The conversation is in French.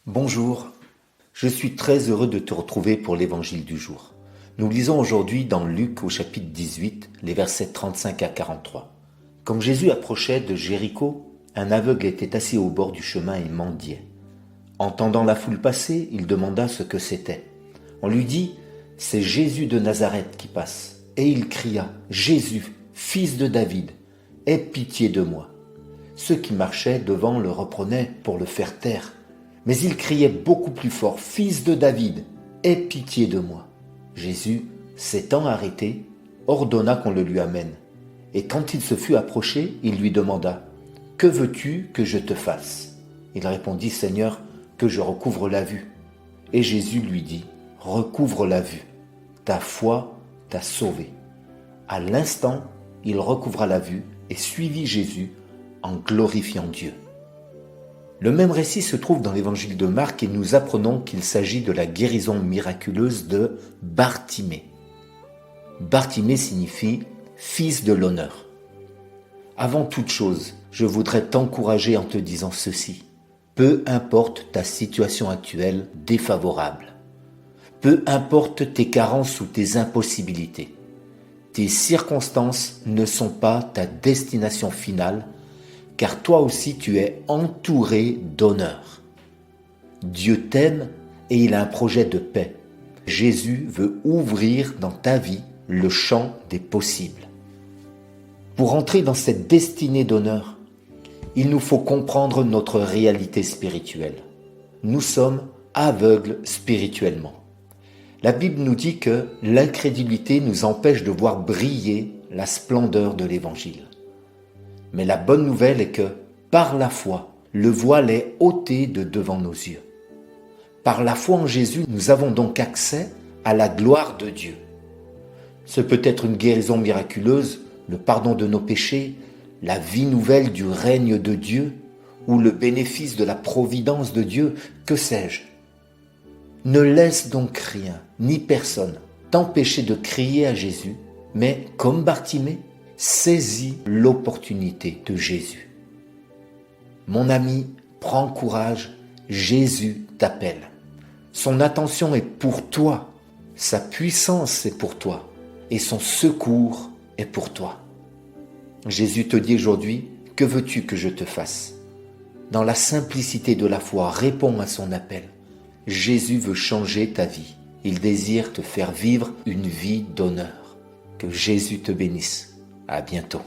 Bonjour, je suis très heureux de te retrouver pour l'évangile du jour. Nous lisons aujourd'hui dans Luc au chapitre 18, les versets 35 à 43. Comme Jésus approchait de Jéricho, un aveugle était assis au bord du chemin et mendiait. Entendant la foule passer, il demanda ce que c'était. On lui dit, « C'est Jésus de Nazareth qui passe. » Et il cria, « Jésus, fils de David, aie pitié de moi. » Ceux qui marchaient devant le reprenaient pour le faire taire. Mais il criait beaucoup plus fort, « Fils de David, aie pitié de moi. » Jésus, s'étant arrêté, ordonna qu'on le lui amène. Et quand il se fut approché, il lui demanda, « Que veux-tu que je te fasse ?» Il répondit, « Seigneur, que je recouvre la vue. » Et Jésus lui dit, « Recouvre la vue. Ta foi t'a sauvé. » À l'instant, il recouvra la vue et suivit Jésus en glorifiant Dieu. Le même récit se trouve dans l'évangile de Marc et nous apprenons qu'il s'agit de la guérison miraculeuse de Bartimée. Bartimée signifie « fils de l'honneur ». Avant toute chose, je voudrais t'encourager en te disant ceci. Peu importe ta situation actuelle défavorable, peu importe tes carences ou tes impossibilités, tes circonstances ne sont pas ta destination finale, car toi aussi tu es entouré d'honneur. Dieu t'aime et il a un projet de paix. Jésus veut ouvrir dans ta vie le champ des possibles. Pour entrer dans cette destinée d'honneur, il nous faut comprendre notre réalité spirituelle. Nous sommes aveugles spirituellement. La Bible nous dit que l'incrédulité nous empêche de voir briller la splendeur de l'Évangile. Mais la bonne nouvelle est que, par la foi, le voile est ôté de devant nos yeux. Par la foi en Jésus, nous avons donc accès à la gloire de Dieu. Ce peut être une guérison miraculeuse, le pardon de nos péchés, la vie nouvelle du règne de Dieu ou le bénéfice de la providence de Dieu, que sais-je. Ne laisse donc rien, ni personne, t'empêcher de crier à Jésus, mais comme Bartimée, saisis l'opportunité de Jésus. Mon ami, prends courage, Jésus t'appelle. Son attention est pour toi, sa puissance est pour toi et son secours est pour toi. Jésus te dit aujourd'hui, que veux-tu que je te fasse ? Dans la simplicité de la foi, réponds à son appel. Jésus veut changer ta vie. Il désire te faire vivre une vie d'honneur. Que Jésus te bénisse. À bientôt.